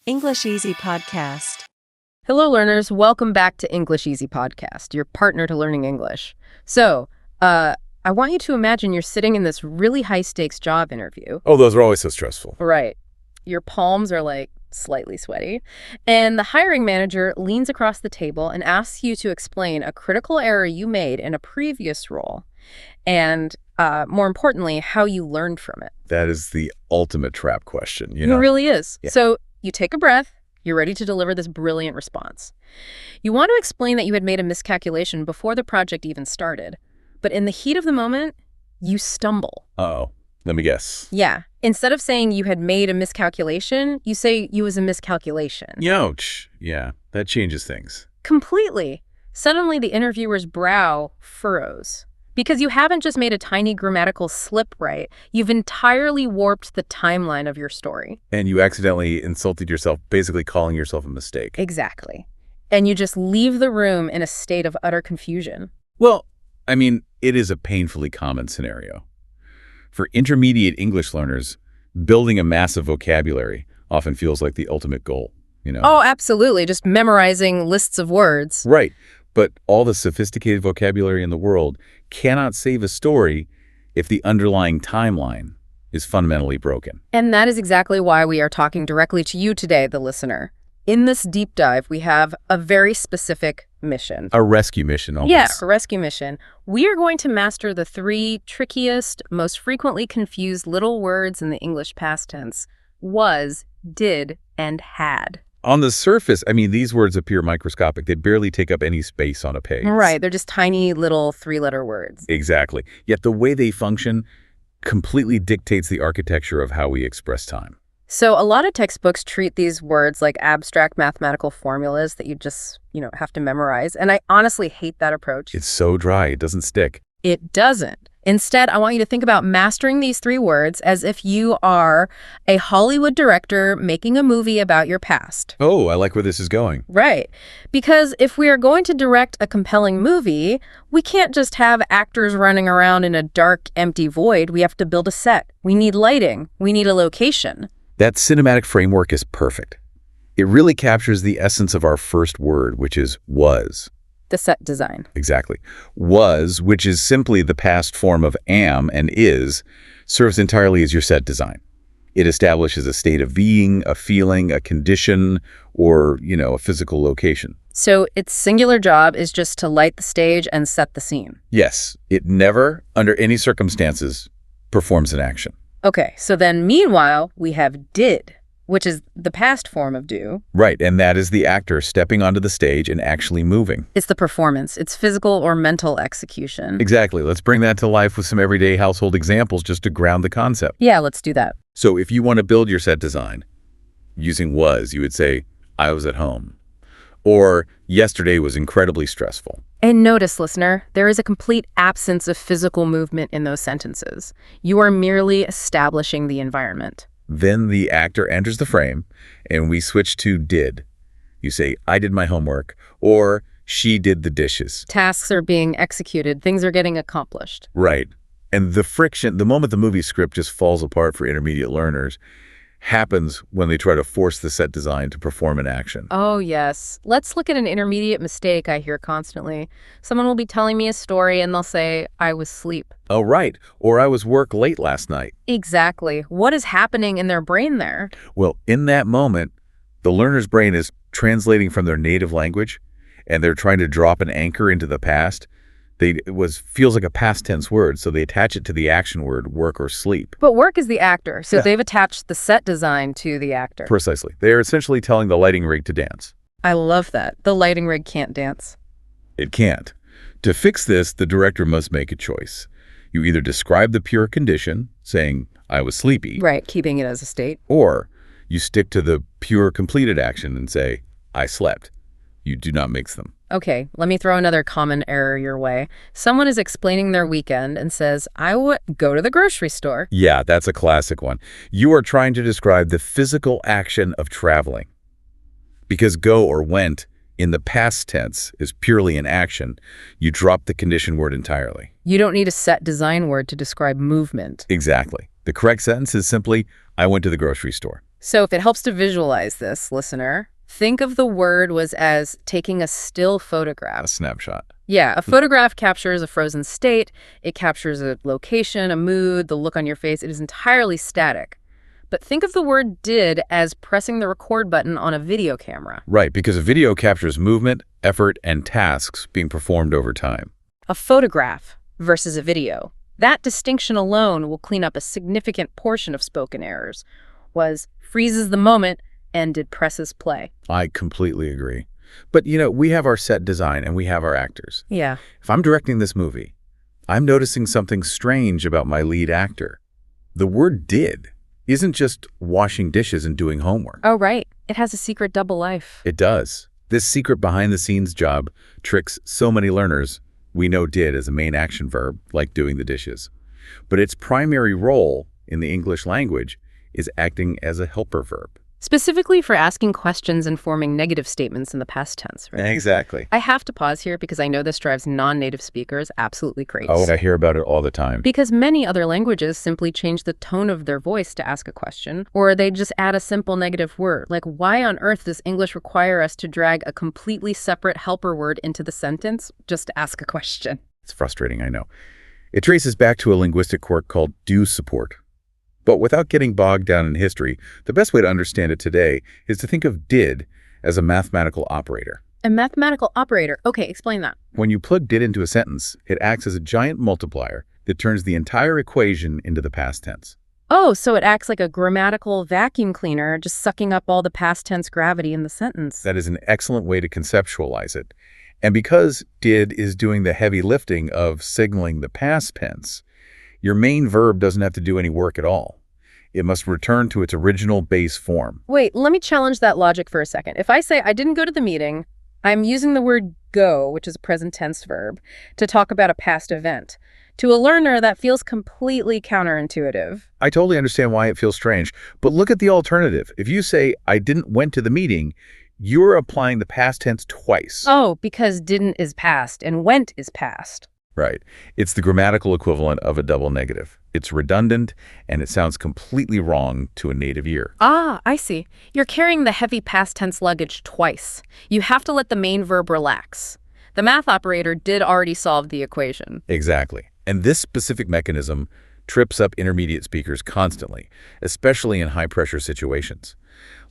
English Easy Podcast. Hello, learners. Welcome back to English Easy Podcast, your partner to learning English. So, I want you to imagine you're sitting in this really high-stakes job interview. Oh, those are always so stressful. Right. Your palms are like slightly sweaty. And the hiring manager leans across the table and asks you to explain a critical error you made in a previous role. And more importantly, how you learned from it. That is the ultimate trap question, It really is. Yeah. So you take a breath. You're ready to deliver this brilliant response. You want to explain that you had made a miscalculation before the project even started. But in the heat of the moment, you stumble. Uh-oh. Let me guess. Yeah. Instead of saying you had made a miscalculation, you say you was a miscalculation. Youch. Yeah, that changes things. Completely. Suddenly, the interviewer's brow furrows. Because you haven't just made a tiny grammatical slip right, you've entirely warped the timeline of your story. And you accidentally insulted yourself, basically calling yourself a mistake. Exactly. And you just leave the room in a state of utter confusion. Well, I mean, it is a painfully common scenario. For intermediate English learners, building a massive vocabulary often feels like the ultimate goal, Oh, absolutely. Just memorizing lists of words. Right. But all the sophisticated vocabulary in the world cannot save a story if the underlying timeline is fundamentally broken. And that is exactly why we are talking directly to you today, the listener. In this deep dive, we have a very specific mission. A rescue mission, almost. Yeah, a rescue mission. We are going to master the three trickiest, most frequently confused little words in the English past tense: was, did, and had. On the surface, I mean, these words appear microscopic. They barely take up any space on a page. Right, they're just tiny little three-letter words. Exactly. Yet the way they function completely dictates the architecture of how we express time. So a lot of textbooks treat these words like abstract mathematical formulas that you just, have to memorize. And I honestly hate that approach. It's so dry, it doesn't stick. It doesn't. Instead, I want you to think about mastering these three words as if you are a Hollywood director making a movie about your past. Oh, I like where this is going. Right. Because if we are going to direct a compelling movie, we can't just have actors running around in a dark, empty void. We have to build a set. We need lighting. We need a location. That cinematic framework is perfect. It really captures the essence of our first word, which is was. The set design. Exactly. Was, which is simply the past form of am and is, serves entirely as your set design. It establishes a state of being, a feeling, a condition, or, a physical location. So its singular job is just to light the stage and set the scene. Yes, it never, under any circumstances, performs an action. Okay, so then meanwhile, we have did, which is the past form of do. Right, and that is the actor stepping onto the stage and actually moving. It's the performance. It's physical or mental execution. Exactly. Let's bring that to life with some everyday household examples just to ground the concept. Yeah, let's do that. So if you want to build your set design using was, you would say, I was at home. Or yesterday was incredibly stressful. And notice, listener, there is a complete absence of physical movement in those sentences. You are merely establishing the environment. Then the actor enters the frame, and we switch to did. You say, I did my homework, or she did the dishes. Tasks are being executed. Things are getting accomplished. Right. And the friction, the moment the movie script just falls apart for intermediate learners, happens when they try to force the set design to perform an action. Oh, yes. Let's look at an intermediate mistake I hear constantly. Someone will be telling me a story and they'll say, I was asleep. Oh, right. Or I was work late last night. Exactly. What is happening in their brain there? Well, in that moment, the learner's brain is translating from their native language, and they're trying to drop an anchor into the past. Feels like a past tense word, so they attach it to the action word work or sleep. But work is the actor, so Yeah. they've attached the set design to the actor. Precisely. They are essentially telling the lighting rig to dance. I love that. The lighting rig can't dance. It can't. To fix this, the director must make a choice. You either describe the pure condition, saying, I was sleepy, Right, keeping it as a state. or you stick to the pure completed action and say, I slept. You do not mix them. Okay, let me throw another common error your way. Someone is explaining their weekend and says, I would go to the grocery store. Yeah, that's a classic one. You are trying to describe the physical action of traveling. Because go or went in the past tense is purely an action, you drop the condition word entirely. You don't need a set design word to describe movement. Exactly. The correct sentence is simply, I went to the grocery store. So if it helps to visualize this, listener, think of the word was as taking a still photograph. A snapshot. Yeah, a photograph captures a frozen state. It captures a location, a mood, the look on your face. It is entirely static. But think of the word did as pressing the record button on a video camera. Right, because a video captures movement, effort, and tasks being performed over time. A photograph versus a video. That distinction alone will clean up a significant portion of spoken errors. Was freezes the moment and did presses play. I completely agree. But, we have our set design and we have our actors. Yeah. If I'm directing this movie, I'm noticing something strange about my lead actor. The word did isn't just washing dishes and doing homework. Oh, right. It has a secret double life. It does. This secret behind-the-scenes job tricks so many learners. We know did as a main action verb, like doing the dishes. But its primary role in the English language is acting as a helper verb. Specifically for asking questions and forming negative statements in the past tense, right? Exactly. I have to pause here because I know this drives non-native speakers absolutely crazy. Oh, I hear about it all the time. Because many other languages simply change the tone of their voice to ask a question, or they just add a simple negative word. Like, why on earth does English require us to drag a completely separate helper word into the sentence just to ask a question? It's frustrating, I know. It traces back to a linguistic quirk called do support. But without getting bogged down in history, the best way to understand it today is to think of did as a mathematical operator. A mathematical operator. Okay, explain that. When you plug did into a sentence, it acts as a giant multiplier that turns the entire equation into the past tense. Oh, so it acts like a grammatical vacuum cleaner, just sucking up all the past tense gravity in the sentence. That is an excellent way to conceptualize it. And because did is doing the heavy lifting of signaling the past tense, your main verb doesn't have to do any work at all. It must return to its original base form. Wait, let me challenge that logic for a second. If I say I didn't go to the meeting, I'm using the word go, which is a present tense verb, to talk about a past event. To a learner, that feels completely counterintuitive. I totally understand why it feels strange, but look at the alternative. If you say, I didn't went to the meeting, you're applying the past tense twice. Oh, because didn't is past and went is past. Right. It's the grammatical equivalent of a double negative. It's redundant, and it sounds completely wrong to a native ear. Ah, I see. You're carrying the heavy past tense luggage twice. You have to let the main verb relax. The math operator did already solve the equation. Exactly. And this specific mechanism trips up intermediate speakers constantly, especially in high-pressure situations.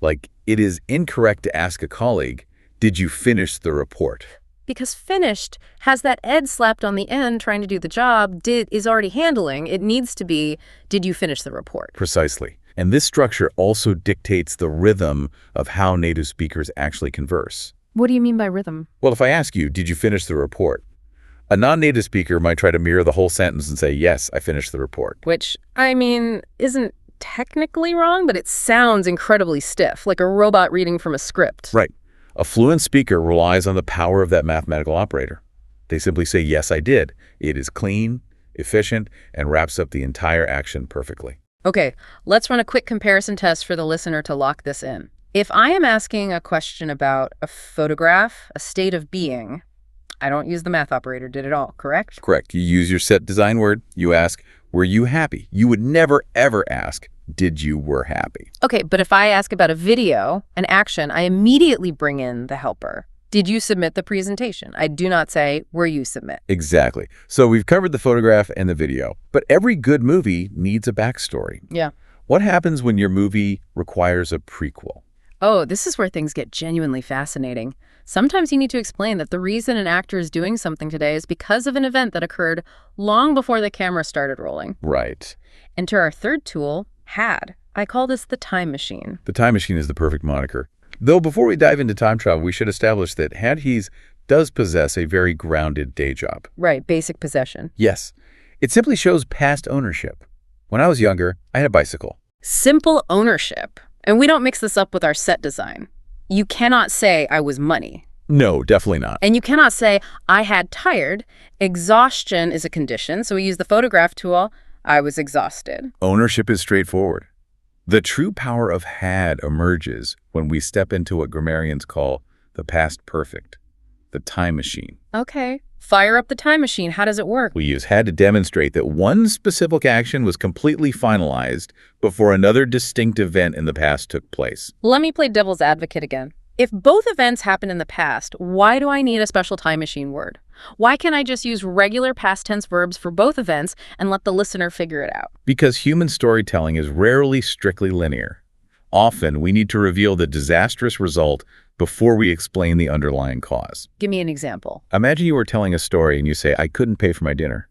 Like, it is incorrect to ask a colleague, did you finish the report? Because finished has that ed slapped on the end trying to do the job, did is already handling. It needs to be, did you finish the report? Precisely. And this structure also dictates the rhythm of how native speakers actually converse. What do you mean by rhythm? Well, if I ask you, did you finish the report? A non-native speaker might try to mirror the whole sentence and say, yes, I finished the report. Which, I mean, isn't technically wrong, but it sounds incredibly stiff, like a robot reading from a script. Right. A fluent speaker relies on the power of that mathematical operator. They simply say, yes, I did. It is clean, efficient, and wraps up the entire action perfectly. Okay, let's run a quick comparison test for the listener to lock this in. If I am asking a question about a photograph, a state of being, I don't use the math operator did at all, correct? Correct. You use your set design word. You ask, were you happy? You would never, ever ask, did you were happy? Okay, but if I ask about a video, an action, I immediately bring in the helper. Did you submit the presentation? I do not say, were you submit? Exactly. So we've covered the photograph and the video, but every good movie needs a backstory. Yeah. What happens when your movie requires a prequel? Oh, this is where things get genuinely fascinating. Sometimes you need to explain that the reason an actor is doing something today is because of an event that occurred long before the camera started rolling. Right. Enter our third tool, had. I call this the time machine. The time machine is the perfect moniker. Though before we dive into time travel, we should establish that had he's does possess a very grounded day job. Right, basic possession. Yes. It simply shows past ownership. When I was younger, I had a bicycle. Simple ownership. And we don't mix this up with our set design. You cannot say I was money. No, definitely not. And you cannot say I had tired. Exhaustion is a condition, so we use the photograph tool. I was exhausted. Ownership is straightforward. The true power of had emerges when we step into what grammarians call the past perfect. the time machine. Okay. Fire up the time machine. How does it work? We had to demonstrate that one specific action was completely finalized before another distinct event in the past took place. Let me play devil's advocate again. If both events happened in the past, why do I need a special time machine word? Why can't I just use regular past tense verbs for both events and let the listener figure it out? Because human storytelling is rarely strictly linear. Often, we need to reveal the disastrous result before we explain the underlying cause. Give me an example. Imagine you were telling a story and you say, I couldn't pay for my dinner.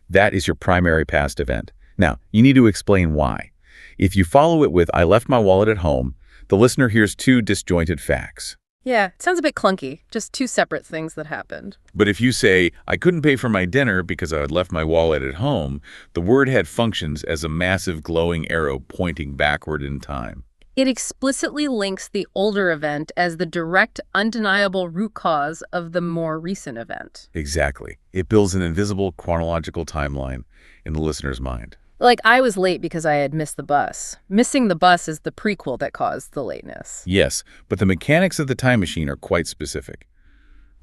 That is your primary past event. Now, you need to explain why. If you follow it with, I left my wallet at home, the listener hears two disjointed facts. Yeah, it sounds a bit clunky. Just two separate things that happened. But if you say, I couldn't pay for my dinner because I had left my wallet at home, the word head functions as a massive glowing arrow pointing backward in time. It explicitly links the older event as the direct, undeniable root cause of the more recent event. Exactly. It builds an invisible chronological timeline in the listener's mind. Like, I was late because I had missed the bus. Missing the bus is the prequel that caused the lateness. Yes, but the mechanics of the time machine are quite specific.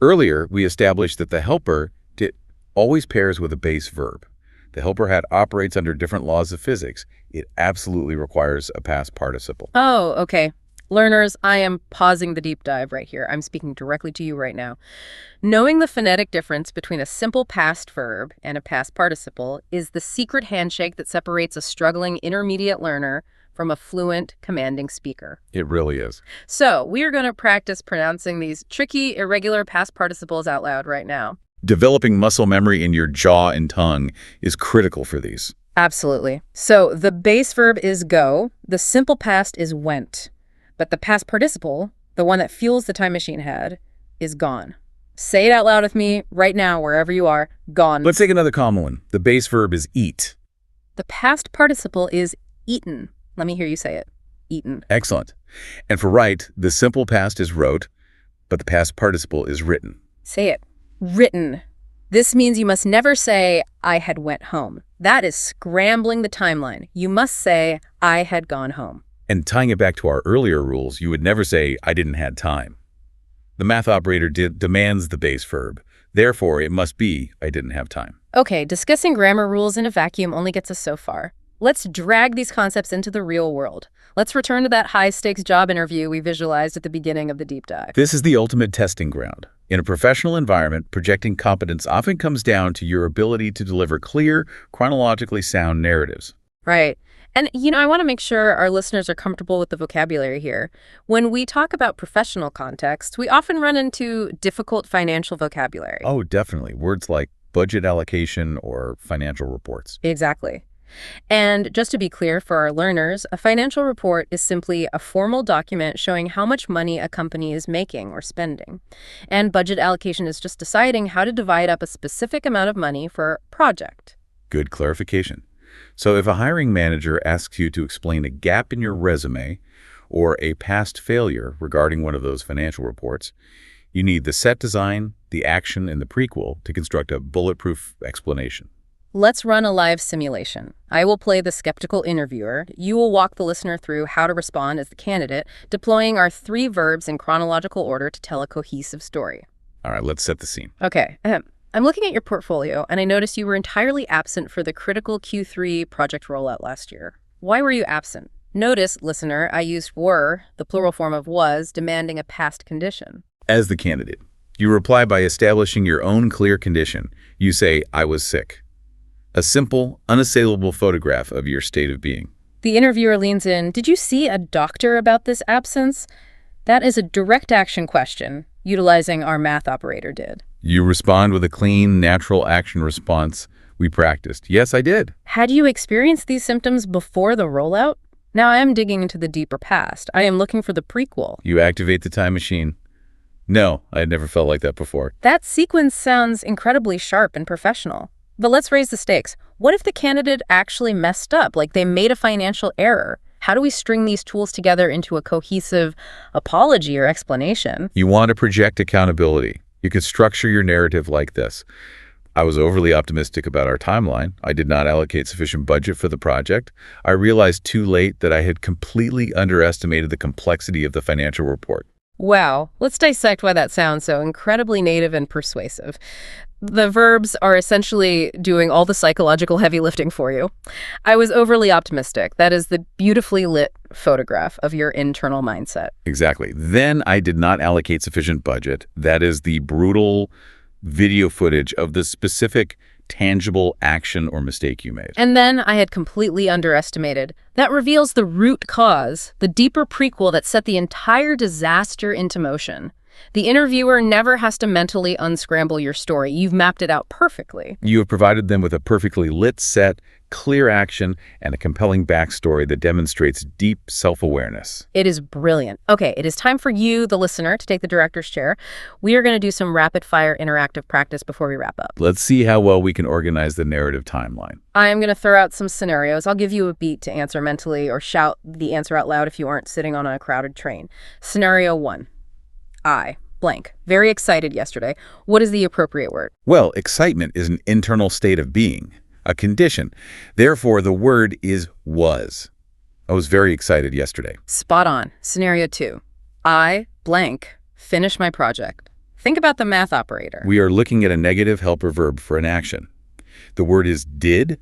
Earlier, we established that the helper always pairs with a base verb. The helper hat operates under different laws of physics. It absolutely requires a past participle. Oh, okay. Learners, I am pausing the deep dive right here. I'm speaking directly to you right now. Knowing the phonetic difference between a simple past verb and a past participle is the secret handshake that separates a struggling intermediate learner from a fluent, commanding speaker. It really is. So we are going to practice pronouncing these tricky, irregular past participles out loud right now. Developing muscle memory in your jaw and tongue is critical for these. Absolutely. So the base verb is go. The simple past is went. But the past participle, the one that fuels the time machine head, is gone. Say it out loud with me right now, wherever you are. Gone. Let's take another common one. The base verb is eat. The past participle is eaten. Let me hear you say it. Eaten. Excellent. And for write, the simple past is wrote, but the past participle is written. Say it. Written. This means you must never say, I had went home. That is scrambling the timeline. You must say, I had gone home. And tying it back to our earlier rules, you would never say, I didn't have time. The math operator demands the base verb. Therefore, it must be, I didn't have time. Okay, discussing grammar rules in a vacuum only gets us so far. Let's drag these concepts into the real world. Let's return to that high-stakes job interview we visualized at the beginning of the deep dive. This is the ultimate testing ground. In a professional environment, projecting competence often comes down to your ability to deliver clear, chronologically sound narratives. Right. And, I want to make sure our listeners are comfortable with the vocabulary here. When we talk about professional contexts, we often run into difficult financial vocabulary. Oh, definitely. Words like budget allocation or financial reports. Exactly. And just to be clear for our learners, a financial report is simply a formal document showing how much money a company is making or spending. And budget allocation is just deciding how to divide up a specific amount of money for a project. Good clarification. So if a hiring manager asks you to explain a gap in your resume or a past failure regarding one of those financial reports, you need the set design, the action, and the prequel to construct a bulletproof explanation. Let's run a live simulation. I will play the skeptical interviewer. You will walk the listener through how to respond as the candidate, deploying our 3 verbs in chronological order to tell a cohesive story. All right, let's set the scene. Okay. I'm looking at your portfolio, and I noticed you were entirely absent for the critical Q3 project rollout last year. Why were you absent? Notice, listener, I used were, the plural form of was, demanding a past condition. As the candidate, you reply by establishing your own clear condition. You say, I was sick. A simple, unassailable photograph of your state of being. The interviewer leans in. Did you see a doctor about this absence? That is a direct action question, utilizing our math operator did. You respond with a clean, natural action response we practiced. Yes, I did. Had you experienced these symptoms before the rollout? Now I am digging into the deeper past. I am looking for the prequel. You activate the time machine. No, I had never felt like that before. That sequence sounds incredibly sharp and professional. But let's raise the stakes. What if the candidate actually messed up, like they made a financial error? How do we string these tools together into a cohesive apology or explanation? You want to project accountability. You could structure your narrative like this. I was overly optimistic about our timeline. I did not allocate sufficient budget for the project. I realized too late that I had completely underestimated the complexity of the financial report. Wow, let's dissect why that sounds so incredibly native and persuasive. The verbs are essentially doing all the psychological heavy lifting for you. I was overly optimistic. That is the beautifully lit photograph of your internal mindset. Exactly. Then I did not allocate sufficient budget. That is the brutal video footage of the specific tangible action or mistake you made. And then I had completely underestimated. That reveals the root cause, the deeper prequel that set the entire disaster into motion. The interviewer never has to mentally unscramble your story. You've mapped it out perfectly. You have provided them with a perfectly lit set, clear action, and a compelling backstory that demonstrates deep self-awareness. It is brilliant. Okay, it is time for you, the listener, to take the director's chair. We are going to do some rapid-fire interactive practice before we wrap up. Let's see how well we can organize the narrative timeline. I am going to throw out some scenarios. I'll give you a beat to answer mentally or shout the answer out loud if you aren't sitting on a crowded train. Scenario 1. I, blank, very excited yesterday. What is the appropriate word? Well, excitement is an internal state of being, a condition. Therefore, the word is was. I was very excited yesterday. Spot on. Scenario 2. I, blank, finish my project. Think about the math operator. We are looking at a negative helper verb for an action. The word is did.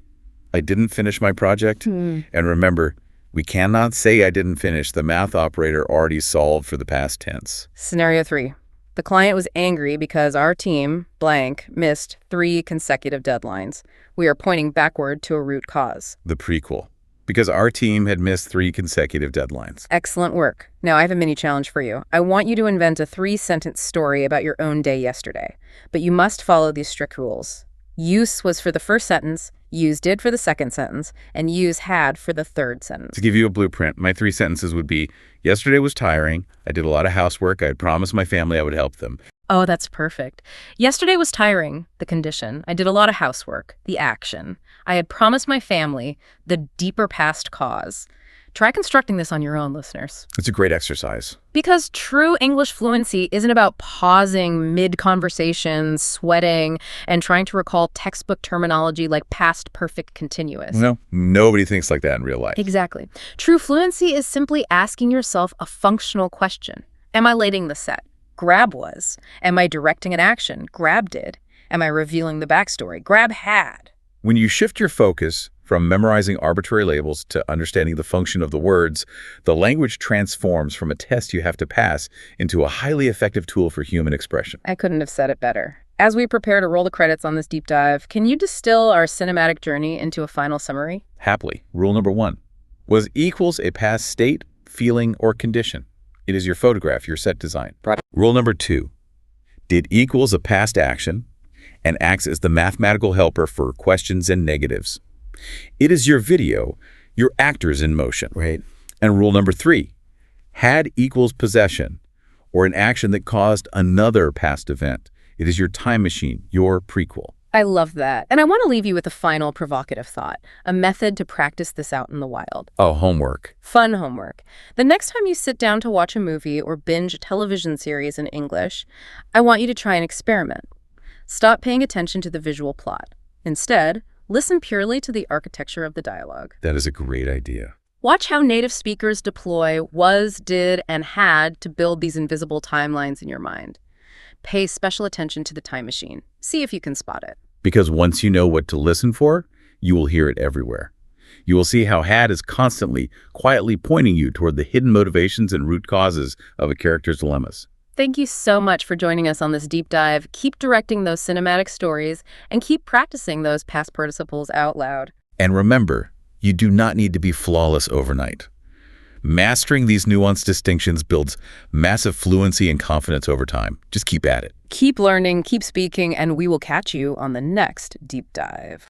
I didn't finish my project. And remember, we cannot say I didn't finish. The math operator already solved for the past tense. Scenario 3. The client was angry because our team, blank, missed 3 consecutive deadlines. We are pointing backward to a root cause. The prequel. Because our team had missed 3 consecutive deadlines. Excellent work. Now I have a mini challenge for you. I want you to invent a 3-sentence story about your own day yesterday. But you must follow these strict rules. Use was for the first sentence, use did for the second sentence, and use had for the third sentence. To give you a blueprint, my 3 sentences would be, yesterday was tiring, I did a lot of housework, I had promised my family I would help them. Oh, that's perfect. Yesterday was tiring, the condition. I did a lot of housework, the action. I had promised my family, the deeper past cause. Try constructing this on your own, listeners. It's a great exercise. Because true English fluency isn't about pausing mid-conversation, sweating, and trying to recall textbook terminology like past perfect continuous. No, nobody thinks like that in real life. Exactly. True fluency is simply asking yourself a functional question. Am I laying the set? Grab was. Am I directing an action? Grab did. Am I revealing the backstory? Grab had. When you shift your focus from memorizing arbitrary labels to understanding the function of the words, the language transforms from a test you have to pass into a highly effective tool for human expression. I couldn't have said it better. As we prepare to roll the credits on this deep dive, can you distill our cinematic journey into a final summary? Happily. Rule number 1. Was equals a past state, feeling, or condition? It is your photograph, your set design. Rule number 2. Did equals a past action and acts as the mathematical helper for questions and negatives. It is your video, your actors in motion. Right. And rule number 3, had equals possession or an action that caused another past event. It is your time machine, your prequel. I love that. And I want to leave you with a final provocative thought, a method to practice this out in the wild. Oh, homework. Fun homework. The next time you sit down to watch a movie or binge a television series in English, I want you to try an experiment. Stop paying attention to the visual plot. Instead, listen purely to the architecture of the dialogue. That is a great idea. Watch how native speakers deploy was, did, and had to build these invisible timelines in your mind. Pay special attention to the time machine. See if you can spot it. Because once you know what to listen for, you will hear it everywhere. You will see how had is constantly, quietly pointing you toward the hidden motivations and root causes of a character's dilemmas. Thank you so much for joining us on this deep dive. Keep directing those cinematic stories and keep practicing those past participles out loud. And remember, you do not need to be flawless overnight. Mastering these nuanced distinctions builds massive fluency and confidence over time. Just keep at it. Keep learning, keep speaking, and we will catch you on the next deep dive.